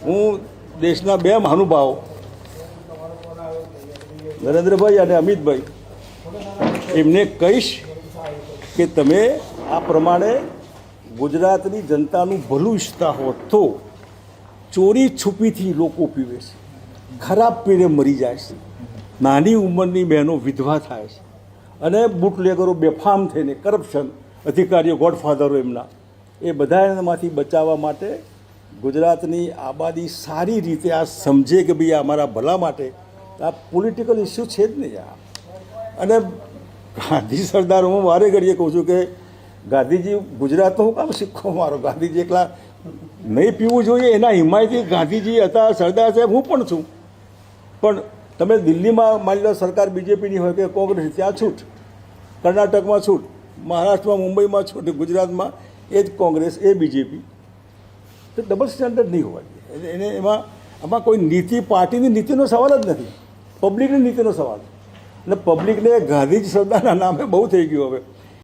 હું દેશના બે મહાનુભાવો નરેન્દ્રભાઈ અને અમિતભાઈ એમને કહીશ કે તમે આ પ્રમાણે ગુજરાતની જનતાનું ભલું ઈચ્છતા હો તો ચોરી છુપીથી લોકો પીવે છે, ખરાબ પીને મરી જાય છે, નાની ઉંમરની બહેનો વિધવા થાય છે અને બુટલેગરો બેફામ થઈને કરપ્શન અધિકારીઓ ગોડફાધરો એમના એ બધામાંથી બચાવવા માટે ગુજરાતની આબાદી સારી રીતે આ સમજે કે ભાઈ અમારા ભલા માટે આ પોલિટિકલ ઇસ્યુ છે જ નહીં આ. અને ગાંધી સરદાર હું વારે ઘડીએ કહું છું કે ગાંધીજી ગુજરાતનો હું કામ શીખો મારો, ગાંધીજી એકલા નહીં પીવું જોઈએ એના હિમાયતી ગાંધીજી હતા, સરદાર સાહેબ હું પણ છું. પણ તમે દિલ્હીમાં માની લો સરકાર બીજેપીની હોય કે કોંગ્રેસ, ત્યાં છૂટ, કર્ણાટકમાં છૂટ, મહારાષ્ટ્રમાં મુંબઈમાં છૂટ, ગુજરાતમાં એ જ કોંગ્રેસ એ બીજેપી. તો ડબલ સ્ટેન્ડર્ડ નહીં હોવા જોઈએ એને. આમાં કોઈ નીતિ પાર્ટીની નીતિનો સવાલ જ નથી, પબ્લિકની નીતિનો સવાલ. અને પબ્લિકને ગાંધીજી સરદારના નામે બહુ થઈ ગયું હવે.